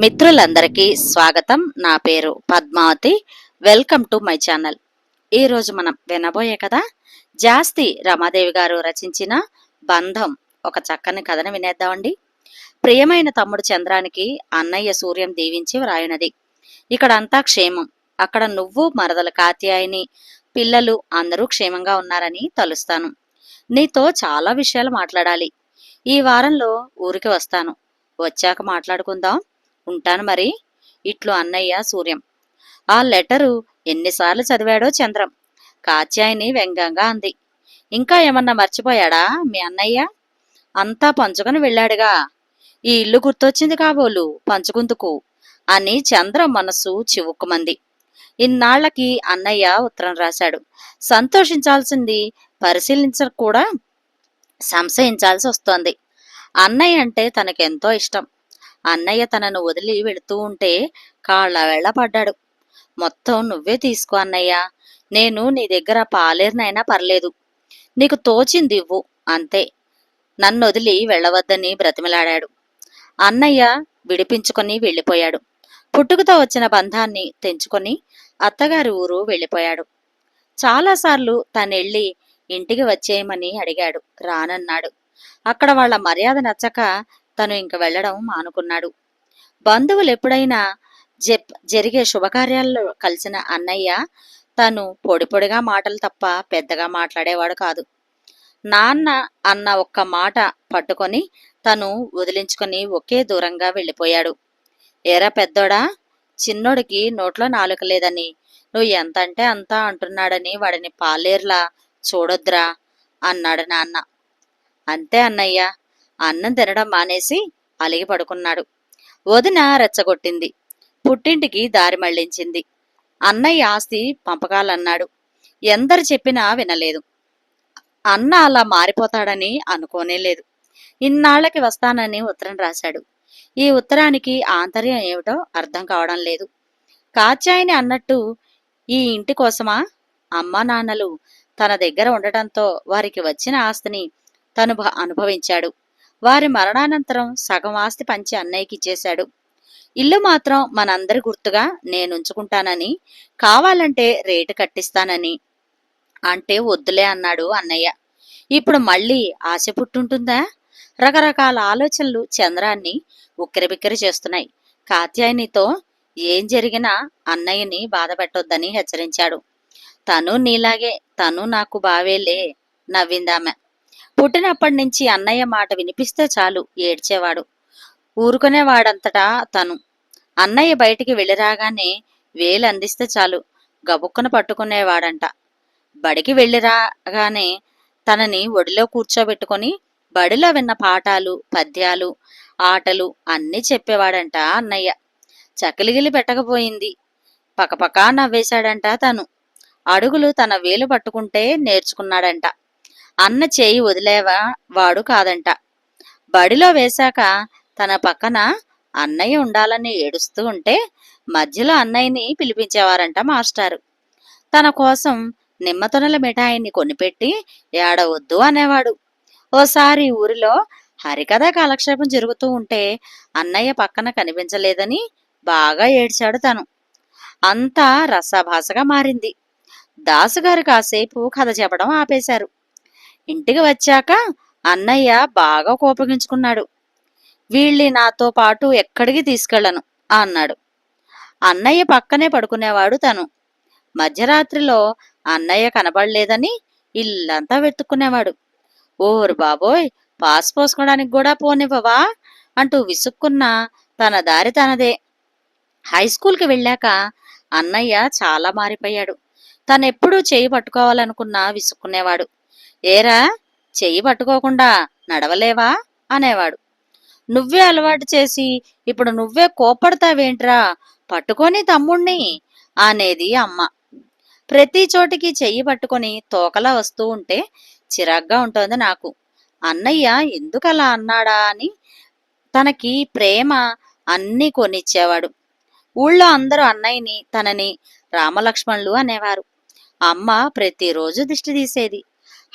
మిత్రులందరికీ స్వాగతం. నా పేరు Padmavathi. Welcome to my channel. ఈరోజు మనం వినబోయే కథ జాస్తి రమాదేవి గారు రచించిన బంధం. ఒక చక్కని కథను వినేద్దామండి. ప్రియమైన తమ్ముడు చంద్రానికి అన్నయ్య సూర్యం దీవించి వ్రాయినది. ఇక్కడ అంతా క్షేమం. అక్కడ నువ్వు, మరదలు కాత్యాయని, పిల్లలు అందరూ క్షేమంగా ఉన్నారని తలుస్తాను. నీతో చాలా విషయాలు మాట్లాడాలి. ఈ వారంలో ఊరికి వస్తాను. వచ్చాక మాట్లాడుకుందాం. ఉంటాను మరి. ఇట్లు అన్నయ్య సూర్యం. ఆ లెటరు ఎన్నిసార్లు చదివాడో చంద్రం. కాత్యాయని వ్యంగ్యంగా అంది. ఇంకా ఏమన్నా మర్చిపోయాడా మీ అన్నయ్య? అంతా పంచుకొని వెళ్ళాడుగా. ఈ ఇల్లు గుర్తొచ్చింది కాబోలు పంచుకుందుకు అని చంద్రం మనస్సు చివుక్కుమంది. ఇన్నాళ్లకి అన్నయ్య ఉత్తరం రాశాడు. సంతోషించాల్సింది పరిశీలించక కూడా సంశయించాల్సి వస్తోంది. అన్నయ్య అంటే తనకెంతో ఇష్టం. అన్నయ్య తనను వదిలి వెళుతూ ఉంటే కాళ్ళ వేళ్ల పడ్డాడు. మొత్తం నువ్వే తీసుకో అన్నయ్య. నేను నీ దగ్గర పాలేరునైనా పర్లేదు. నీకు తోచింది ఇవ్వు అంతే. నన్నొదిలి వెళ్ళవద్దని బ్రతిమలాడాడు. అన్నయ్య విడిపించుకొని వెళ్ళిపోయాడు. పుట్టుకతో వచ్చిన బంధాన్ని తెంచుకొని అత్తగారి ఊరు వెళ్ళిపోయాడు. చాలాసార్లు తనెళ్ళి ఇంటికి వచ్చేయమని అడిగాడు. రానన్నాడు. అక్కడ వాళ్ల మర్యాద నచ్చక తను ఇంక వెళ్లడం మానుకున్నాడు. బంధువులు ఎప్పుడైనా జరిగే శుభకార్యాల్లో కలిసిన అన్నయ్య తను పొడి పొడిగా మాటలు తప్ప పెద్దగా మాట్లాడేవాడు కాదు. నాన్న అన్న ఒక్క మాట పట్టుకొని తను వదిలించుకొని ఒకే దూరంగా వెళ్ళిపోయాడు. ఏరా పెద్దోడా, చిన్నోడికి నోట్లో నాలుక లేదని నువ్వు ఎంతంటే అంతా అంటున్నాడని వాడిని పాలేర్లా చూడొద్దురా అన్నాడు నాన్న. అంతే అన్నయ్య. అన్నం తినడం మానేసి అలిగి పడుకున్నాడు. వదిన రెచ్చగొట్టింది. పుట్టింటికి దారి మళ్లించింది. అన్నయ్య ఆస్తి పంపకాలన్నాడు. ఎందరు చెప్పినా వినలేదు. అన్న అలా మారిపోతాడని అనుకోనేలేదు. ఇన్నాళ్లకి వస్తానని ఉత్తరం రాశాడు. ఈ ఉత్తరానికి ఆంతర్యం ఏమిటో అర్థం కావడం లేదు. కాత్యాయని అన్నట్టు ఈ ఇంటి కోసమా? అమ్మా నాన్నలు తన దగ్గర ఉండటంతో వారికి వచ్చిన ఆస్తిని తను అనుభవించాడు. వారి మరణానంతరం సగం ఆస్తి పంచి అన్నయ్యకి ఇచ్చేశాడు. ఇల్లు మాత్రం మనందరి గుర్తుగా నేనుంచుకుంటానని, కావాలంటే రేటు కట్టిస్తానని అంటే వద్దులే అన్నాడు అన్నయ్య. ఇప్పుడు మళ్ళీ ఆశ పుట్టుంటుందా? రకరకాల ఆలోచనలు చంద్రాన్ని ఉక్కిరిబిక్కిరి చేస్తున్నాయి. కాత్యాయనితో ఏం జరిగినా అన్నయ్యని బాధ పెట్టొద్దని హెచ్చరించాడు. తను నీలాగే, తను నాకు బావేలే నవ్విందామె. పుట్టినప్పటి నుంచి అన్నయ్య మాట వినిపిస్తే చాలు ఏడ్చేవాడు. ఊరుకునేవాడంతటా తను. అన్నయ్య బయటికి వెళ్ళిరాగానే వేలు అందిస్తే చాలు గబుక్కున పట్టుకునేవాడంట. బడికి వెళ్ళిరాగానే తనని ఒడిలో కూర్చోబెట్టుకొని బడిలో విన్న పాఠాలు, పద్యాలు, ఆటలు అన్నీ చెప్పేవాడంట అన్నయ్య. చకిలిగిలి పెట్టకపోయింది. పకపకా నవ్వేశాడంట తను. అడుగులు తన వేలు పట్టుకుంటే నేర్చుకున్నాడంట. అన్న చేయి వదిలేవా వాడు కాదంట. బడిలో వేశాక తన పక్కన అన్నయ్య ఉండాలని ఏడుస్తూ ఉంటే మధ్యలో అన్నయ్యని పిలిపించేవారంట మాస్టారు. తన కోసం నిమ్మతొనల మిఠాయిని కొనిపెట్టి ఏడవద్దు అనేవాడు. ఓసారి ఊరిలో హరికథ కాలక్షేపం జరుగుతూ ఉంటే అన్నయ్య పక్కన కనిపించలేదని బాగా ఏడ్చాడు తను. అంతా రసాభాసగా మారింది. దాసుగారు కాసేపు కథ చెప్పడం ఆపేశారు. ఇంటికి వచ్చాక అన్నయ్య బాగా కోపగించుకున్నాడు. వీళ్ళి నాతో పాటు ఎక్కడికి తీసుకెళ్లను అన్నాడు. అన్నయ్య పక్కనే పడుకునేవాడు తను. మధ్యరాత్రిలో అన్నయ్య కనబడలేదని ఇల్లంతా వెతుక్కునేవాడు. ఓరు బాబోయ్, పాస్ పోసుకోవడానికి కూడా పోనివ్వవా అంటూ విసుక్కున్న తన దారి తనదే. హైస్కూల్కి వెళ్ళాక అన్నయ్య చాలా మారిపోయాడు. తనెప్పుడూ చేయి పట్టుకోవాలనుకున్నా విసుక్కునేవాడు. ఏరా, చెయ్యి పట్టుకోకుండా నడవలేవా అనేవాడు. నువ్వే అలవాటు చేసి ఇప్పుడు నువ్వే కోప్పడతావేంట్రా, పట్టుకొని తమ్ముణ్ణి అనేది అమ్మ. ప్రతి చోటికి చెయ్యి పట్టుకొని తోకలా వస్తూ ఉంటే చిరాగ్గా ఉంటోంది నాకు. అన్నయ్య ఎందుకలా అన్నాడా అని తనకి ప్రేమ అన్నీ కొనిచ్చేవాడు. ఊళ్ళో అందరూ అన్నయ్యని తనని రామలక్ష్మణులు అనేవారు. అమ్మ ప్రతిరోజు దిష్టి తీసేది.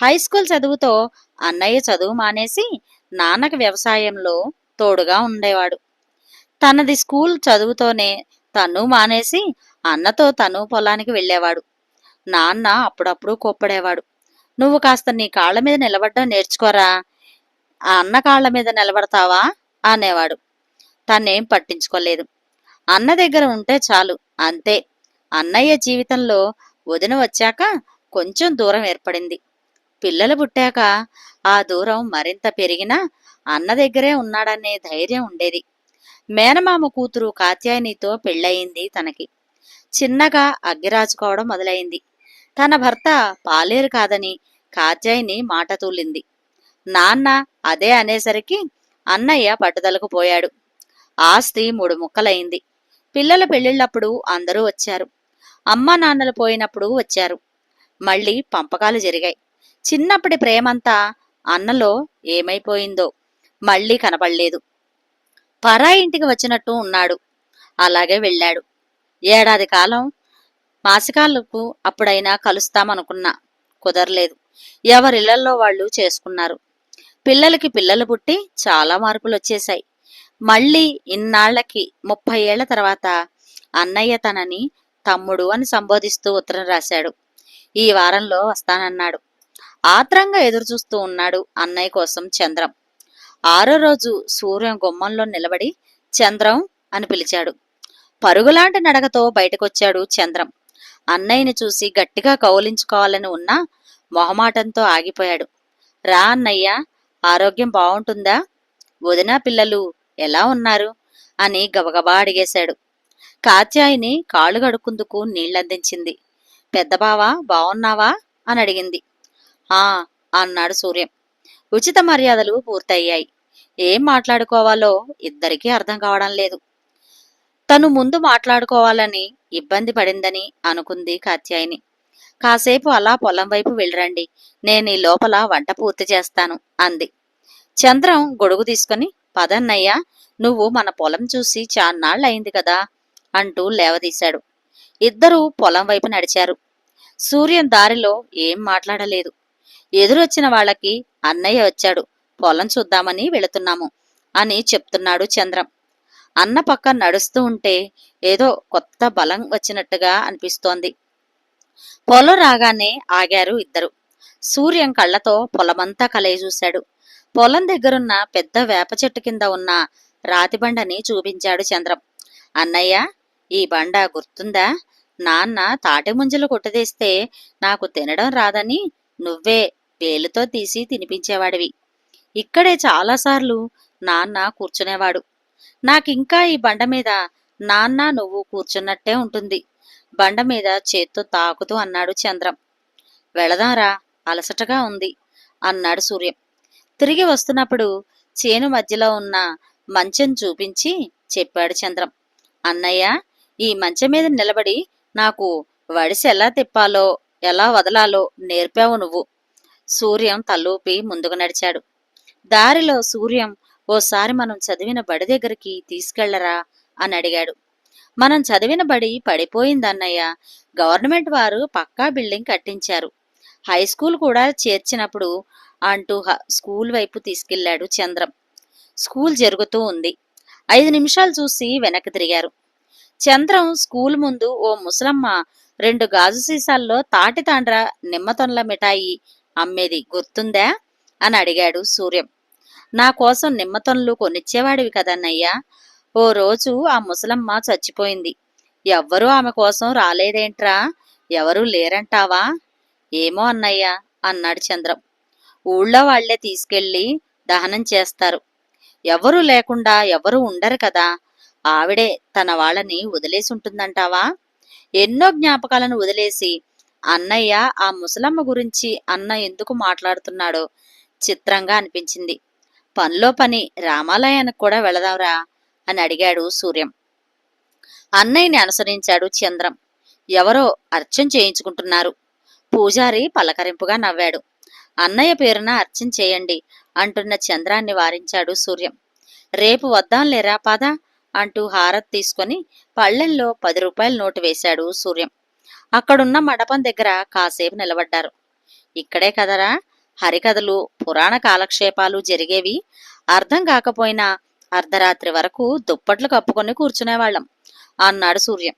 హైస్కూల్ చదువుతో అన్నయ్య చదువు మానేసి నాన్నకి వ్యవసాయంలో తోడుగా ఉండేవాడు. తనది స్కూల్ చదువుతోనే తను మానేసి అన్నతో తను పొలానికి వెళ్ళేవాడు. నాన్న అప్పుడప్పుడు కోప్పడేవాడు. నువ్వు కాస్త నీ కాళ్ల మీద నిలబడ్డం నేర్చుకోరా, ఆ అన్న కాళ్ల మీద నిలబడతావా అనేవాడు. తనేం పట్టించుకోలేదు. అన్న దగ్గర ఉంటే చాలు, అంతే. అన్నయ్య జీవితంలో వదిన వచ్చాక కొంచెం దూరం ఏర్పడింది. పిల్లలు పుట్టాక ఆ దూరం మరింత పెరిగినా అన్న దగ్గరే ఉన్నాడనే ధైర్యం ఉండేది. మేనమామ కూతురు కాత్యాయనితో పెళ్ళయింది తనకి. చిన్నగా అగ్గిరాచుకోవడం మొదలైంది. తన భర్త పాలేరు కాదని కాత్యాయని మాట తూలింది. నాన్న అదే అనేసరికి అన్నయ్య పట్టుదలకు పోయాడు. ఆస్తి 3 ముక్కలయింది. పిల్లల పెళ్లిళ్లప్పుడు అందరూ వచ్చారు. అమ్మా నాన్నలు పోయినప్పుడు వచ్చారు. మళ్ళీ పంపకాలు జరిగాయి. చిన్నప్పటి ప్రేమంతా అన్నలో ఏమైపోయిందో మళ్ళీ కనపడలేదు. పరాయి ఇంటికి వచ్చినట్టు ఉన్నాడు. అలాగే వెళ్ళాడు. ఏడాది కాలం మాసికాలకు అప్పుడైనా కలుస్తామనుకున్నా కుదరలేదు. ఎవరిళ్లల్లో వాళ్ళు చేసుకున్నారు. పిల్లలకి పిల్లలు పుట్టి చాలా మార్పులొచ్చేశాయి. మళ్ళీ ఇన్నాళ్లకి 30 ఏళ్ల తర్వాత అన్నయ్య తనని తమ్ముడు అని సంబోధిస్తూ ఉత్తరం రాశాడు. ఈ వారంలో వస్తానన్నాడు. ఆత్రంగా ఎదురుచూస్తూ ఉన్నాడు అన్నయ్య కోసం చంద్రం. 6వ రోజు సూర్యం గుమ్మంలో నిలబడి చంద్రం అని పిలిచాడు. పరుగులాంటి నడకతో బయటకొచ్చాడు చంద్రం. అన్నయ్యని చూసి గట్టిగా కౌలించుకోవాలని ఉన్నా మొహమాటంతో ఆగిపోయాడు. రా అన్నయ్య, ఆరోగ్యం బావుంటుందా? వదిన పిల్లలు ఎలా ఉన్నారు అని గబగబా అడిగేశాడు. కాత్యాయిని కాళ్ళు కడుక్కుందుకు నీళ్లందించింది. పెద్దబావా బావున్నావా అని అడిగింది. ఆ అన్నాడు సూర్యం. ఉచిత మర్యాదలు పూర్తయ్యాయి. ఏం మాట్లాడుకోవాలో ఇద్దరికీ అర్థం కావడం లేదు. తను ముందు మాట్లాడుకోవాలని ఇబ్బంది పడిందని అనుకుంది కాత్యాయిని. కాసేపు అలా పొలం వైపు వెళ్ళిరండి, నేను ఈ లోపల వంట పూర్తి చేస్తాను అంది. చంద్రం గొడుగు తీసుకుని పదన్నయ్యా, నువ్వు మన పొలం చూసి చాన్నాళ్ళయింది కదా అంటూ లేవదీశాడు. ఇద్దరూ పొలం వైపు నడిచారు. సూర్యం దారిలో ఏం మాట్లాడలేదు. ఎదురొచ్చిన వాళ్ళకి అన్నయ్య వచ్చాడు, పొలం చూద్దామని వెళుతున్నాము అని చెప్తున్నాడు చంద్రం. అన్న పక్క నడుస్తూ ఉంటే ఏదో కొత్త బలం వచ్చినట్టుగా అనిపిస్తోంది. పొలం రాగానే ఆగారు ఇద్దరు. సూర్యం కళ్లతో పొలమంతా కలయి చూశాడు. పొలం దగ్గరున్న పెద్ద వేప చెట్టు కింద ఉన్న రాతిబండని చూపించాడు చంద్రం. అన్నయ్య, ఈ బండ గుర్తుందా? నాన్న తాటి ముంజలు కొట్టదేస్తే నాకు తినడం రాదని నువ్వే వేలుతో తీసి తినిపించేవాడివి. ఇక్కడే చాలాసార్లు నాన్న కూర్చునేవాడు. నాకింకా ఈ బండ మీద నాన్న నువ్వు కూర్చున్నట్టే ఉంటుంది. బండ మీద చేత్తో తాకుతూ అన్నాడు చంద్రం. వెళదాంరా, అలసటగా ఉంది అన్నాడు సూర్యం. తిరిగి వస్తున్నప్పుడు చేను మధ్యలో ఉన్న మంచెం చూపించి చెప్పాడు చంద్రం. అన్నయ్య, ఈ మంచె మీద నిలబడి నాకు వడిసి ఎలా తిప్పాలో ఎలా వదలాలో నేర్పావు నువ్వు. సూర్యం తలూపి ముందుకు నడిచాడు. దారిలో సూర్యం ఓసారి మనం చదివిన బడి దగ్గరికి తీసుకెళ్లరా అని అడిగాడు. మనం చదివిన బడి పడిపోయిందన్నయ్య. గవర్నమెంట్ వారు పక్కా బిల్డింగ్ కట్టించారు. హై స్కూల్ కూడా చేర్చినప్పుడు అంటూ స్కూల్ వైపు తీసుకెళ్లాడు చంద్రం. స్కూల్ జరుగుతూ ఉంది. 5 నిమిషాలు చూసి వెనక్కి తిరిగారు. చంద్రం స్కూల్ ముందు ఓ ముసలమ్మ 2 గాజు సీసాల్లో తాటి తాండ్ర నిమ్మతొనల మిఠాయి అమ్మేది గుర్తుందా అని అడిగాడు సూర్యం. నా కోసం నిమ్మతొనలు కొనిచ్చేవాడివి కదన్నయ్యా. ఓ రోజు ఆ ముసలమ్మ చచ్చిపోయింది. ఎవ్వరూ ఆమె కోసం రాలేదేంట్రా? ఎవరూ లేరంటావా? ఏమో అన్నయ్య అన్నాడు చంద్రం. ఊళ్ళో వాళ్లే తీసుకెళ్లి దహనం చేస్తారు. ఎవరూ లేకుండా ఎవరూ ఉండరు కదా. ఆవిడే తన వాళ్ళని వదిలేసి ఉంటుందంటావా? ఎన్నో జ్ఞాపకాలను వదిలేసి అన్నయ్య ఆ ముసలమ్మ గురించి అన్న ఎందుకు మాట్లాడుతున్నాడో చిత్రంగా అనిపించింది. పనిలో పని రామాలయానికి కూడా వెళదాంరా అని అడిగాడు సూర్యం. అన్నయ్యని అనుసరించాడు చంద్రం. ఎవరో అర్చన చేయించుకుంటున్నారు. పూజారి పలకరింపుగా నవ్వాడు. అన్నయ్య పేరున అర్చన చేయండి అంటున్న చంద్రాన్ని వారించాడు సూర్యం. రేపు వద్దాంలేరా పద అంటూ హారతి తీసుకుని పళ్ళెంలో 10 రూపాయల నోటు వేశాడు సూర్యం. అక్కడున్న మండపం దగ్గర కాసేపు నిలబడ్డారు. ఇక్కడే కదరా హరికథలు పురాణ కాలక్షేపాలు జరిగేవి. అర్థం కాకపోయినా అర్ధరాత్రి వరకు దుప్పట్లు కప్పుకొని కూర్చునేవాళ్ళం అన్నాడు సూర్యం.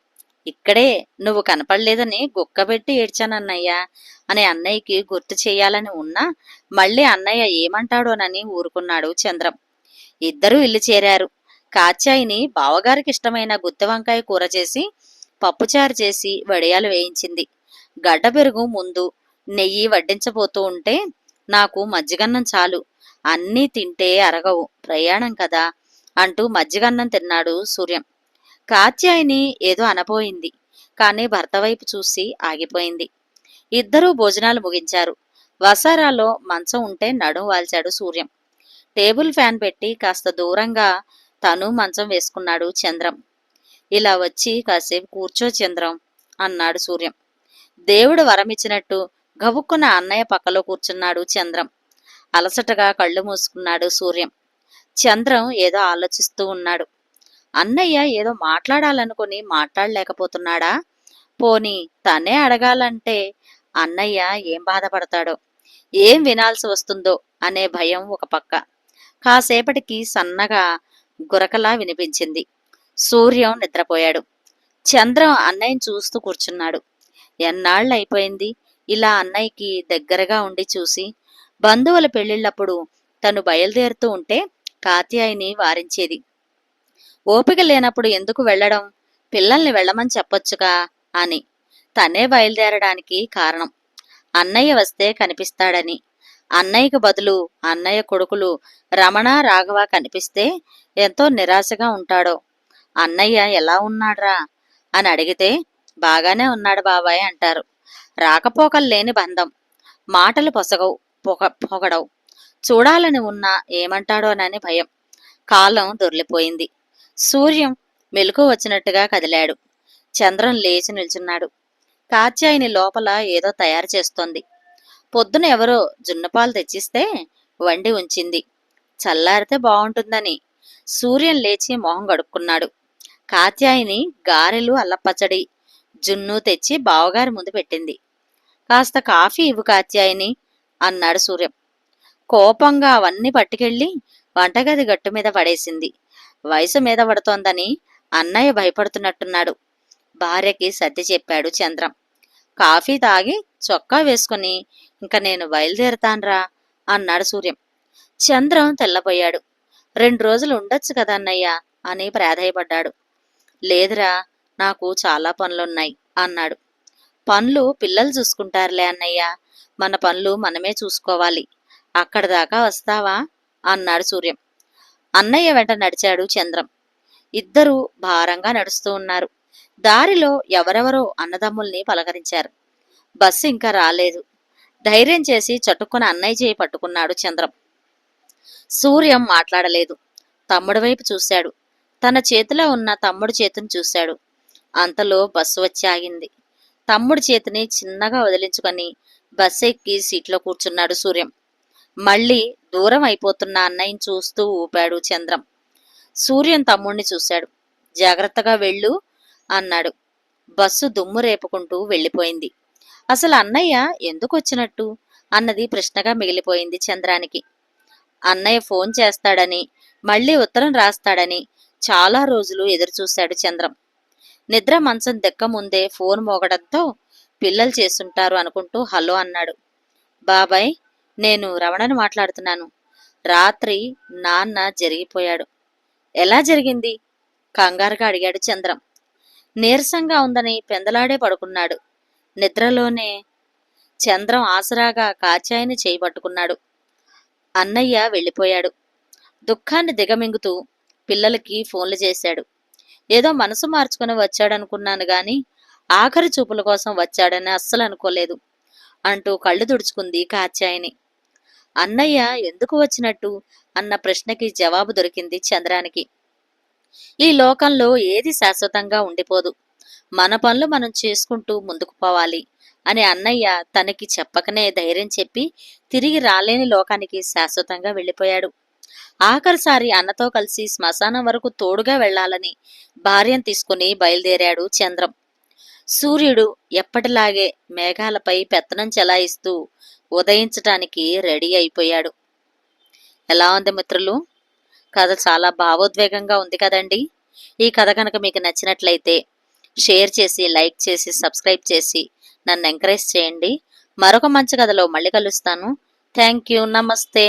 ఇక్కడే నువ్వు కనపడలేదని గుక్కబెట్టి ఏడ్చానన్నయ్యా అని అన్నయ్యకి గుర్తు చెయ్యాలని ఉన్నా మళ్ళీ అన్నయ్య ఏమంటాడోనని ఊరుకున్నాడు చంద్రం. ఇద్దరూ ఇల్లు చేరారు. కాత్యాయిని బావగారికి ఇష్టమైన గుత్తి వంకాయ కూర చేసి పప్పుచారు చేసి వడియాలు వేయించింది. గడ్డ పెరుగు ముందు నెయ్యి వడ్డించబోతూ ఉంటే నాకు మజ్జిగన్నం చాలు, అన్నీ తింటే అరగవు, ప్రయాణం కదా అంటూ మజ్జిగన్నం తిన్నాడు సూర్యం. కాత్యాయిని ఏదో అనబోయింది, కానీ భర్త వైపు చూసి ఆగిపోయింది. ఇద్దరూ భోజనాలు ముగించారు. వసారాలో మంచం ఉంటే నడుం వాల్చాడు సూర్యం. టేబుల్ ఫ్యాన్ పెట్టి కాస్త దూరంగా తను మంచం వేసుకున్నాడు చంద్రం. ఇలా వచ్చి కాసేపు కూర్చో చంద్రం అన్నాడు సూర్యం. దేవుడు వరమిచ్చినట్టు గబుక్కున అన్నయ్య పక్కలో కూర్చున్నాడు చంద్రం. అలసటగా కళ్ళు మూసుకున్నాడు సూర్యం. చంద్రం ఏదో ఆలోచిస్తూ ఉన్నాడు. అన్నయ్య ఏదో మాట్లాడాలనుకుని మాట్లాడలేకపోతున్నాడా? పోనీ తనే అడగాలంటే అన్నయ్య ఏం బాధపడతాడో, ఏం వినాల్సి వస్తుందో అనే భయం ఒక పక్క. కాసేపటికి సన్నగా గురకలా వినిపించింది. సూర్యం నిద్రపోయాడు. చంద్రం అన్నయ్యని చూస్తూ కూర్చున్నాడు. ఎన్నాళ్ళైపోయింది ఇలా అన్నయ్యకి దగ్గరగా ఉండి చూసి. బంధువుల పెళ్లిళ్లప్పుడు తను బయలుదేరుతూ ఉంటే కాత్యాయిని వారించేది. ఓపిక లేనప్పుడు ఎందుకు వెళ్లడం, పిల్లల్ని వెళ్ళమని చెప్పొచ్చుగా అని. తనే బయలుదేరడానికి కారణం అన్నయ్య వస్తే కనిపిస్తాడని. అన్నయ్యకు బదులు అన్నయ్య కొడుకులు రమణ రాఘవ కనిపిస్తే ఎంతో నిరాశగా ఉంటాడో. అన్నయ్య ఎలా ఉన్నాడ్రా అని అడిగితే బాగానే ఉన్నాడు బాబాయ్ అంటారు. రాకపోకల్లేని బంధం, మాటలు పొసగవు, పొగడవు. చూడాలని ఉన్నా ఏమంటాడోనని భయం. కాలం దొర్లిపోయింది. సూర్యం మెలకు వచ్చినట్టుగా కదిలాడు. చంద్రం లేచి నిల్చున్నాడు. కాత్యాయిని లోపల ఏదో తయారు చేస్తోంది. పొద్దున ఎవరో జున్నపాలు తెచ్చిస్తే వండి ఉంచింది. చల్లారితే బావుంటుందని. సూర్యం లేచి మొహం గడుక్కున్నాడు. కాత్యాయిని గారెలు అల్లపచ్చడి జున్ను తెచ్చి బావగారి ముందు పెట్టింది. కాస్త కాఫీ ఇవ్వు కాత్యాయిని అన్నాడు సూర్యం. కోపంగా అవన్నీ పట్టుకెళ్ళి వంటగది గట్టు మీద పడేసింది. వయసు మీద పడుతోందని అన్నయ్య భయపడుతున్నట్టున్నాడు. భార్యకి సర్ది చెప్పాడు చంద్రం. కాఫీ తాగి చొక్కా వేసుకుని ఇంక నేను బయలుదేరతాన్రా అన్నాడు సూర్యం. చంద్రం తెల్లబోయాడు. 2 రోజులు ఉండొచ్చు కదా అన్నయ్య అని ప్రాధేయపడ్డాడు. లేదురా, నాకు చాలా పనులున్నాయి అన్నాడు. పనులు పిల్లలు చూసుకుంటారులే అన్నయ్య, మన పనులు మనమే చూసుకోవాలి. అక్కడి దాకా వస్తావా అన్నాడు సూర్యం. అన్నయ్య వెంట నడిచాడు చంద్రం. ఇద్దరూ భారంగా నడుస్తూ ఉన్నారు. దారిలో ఎవరెవరో అన్నదమ్ముల్ని పలకరించారు. బస్సు ఇంకా రాలేదు. ధైర్యం చేసి చటుక్కున అన్నయ్య చేయి పట్టుకున్నాడు చంద్రం. సూర్యం మాట్లాడలేదు. తమ్ముడి వైపు చూశాడు. తన చేతిలో ఉన్న తమ్ముడి చేతిని చూశాడు. అంతలో బస్సు వచ్చి ఆగింది. తమ్ముడి చేతిని చిన్నగా వదిలించుకొని బస్సు ఎక్కి సీట్లో కూర్చున్నాడు సూర్యం. మళ్ళీ దూరం అయిపోతున్న అన్నయ్యని చూస్తూ ఊపాడు చంద్రం. సూర్యం తమ్ముణ్ణి చూశాడు. జాగ్రత్తగా వెళ్ళు అన్నాడు. బస్సు దుమ్ము రేపుకుంటూ వెళ్ళిపోయింది. అసలు అన్నయ్య ఎందుకు వచ్చినట్టు అన్నది ప్రశ్నగా మిగిలిపోయింది చంద్రానికి. అన్నయ్య ఫోన్ చేస్తాడని, మళ్ళీ ఉత్తరం రాస్తాడని చాలా రోజులు ఎదురుచూశాడు చంద్రం. నిద్ర మంచం దెక్క ముందే ఫోన్ మోగడంతో పిల్లలు చేసుంటారు అనుకుంటూ హలో అన్నాడు. బాబాయ్, నేను రమణని మాట్లాడుతున్నాను. రాత్రి నాన్న జరిగిపోయాడు. ఎలా జరిగింది కంగారుగా అడిగాడు చంద్రం. నీరసంగా ఉందని పెందలాడే పడుకున్నాడు. నిద్రలోనే. చంద్రం ఆసరాగా కాచాయిని చేయి పట్టుకున్నాడు. అన్నయ్య వెళ్ళిపోయాడు. దుఃఖాన్ని దిగమింగుతూ పిల్లలకి ఫోన్లు చేశాడు. ఏదో మనసు మార్చుకుని వచ్చాడనుకున్నాను గాని ఆఖరి చూపుల కోసం వచ్చాడని అస్సలు అనుకోలేదు అంటూ కళ్ళు తుడుచుకుంది కాచాయిని. అన్నయ్య ఎందుకు వచ్చినట్టు అన్న ప్రశ్నకి జవాబు దొరికింది చంద్రానికి. ఈ లోకంలో ఏది శాశ్వతంగా ఉండిపోదు. మన పనులు మనం చేసుకుంటూ ముందుకు పోవాలి అని అన్నయ్య తనకి చెప్పకనే ధైర్యం చెప్పి తిరిగి రాలేని లోకానికి శాశ్వతంగా వెళ్ళిపోయాడు. ఆఖరిసారి అన్నతో కలిసి శ్మశానం వరకు తోడుగా వెళ్లాలని భార్యను తీసుకుని బయలుదేరాడు చంద్రం. సూర్యుడు ఎప్పటిలాగే మేఘాలపై పెత్తనం చెలాయిస్తూ ఉదయించటానికి రెడీ అయిపోయాడు. ఎలా ఉంది మిత్రులు? కథ చాలా భావోద్వేగంగా ఉంది కదండి. ఈ కథ కనుక మీకు నచ్చినట్లయితే షేర్ చేసి, లైక్ చేసి, సబ్స్క్రైబ్ చేసి నన్ను ఎంకరేజ్ చేయండి. మరొక మంచి కథలో మళ్ళీ కలుస్తాను. Thank you. నమస్తే.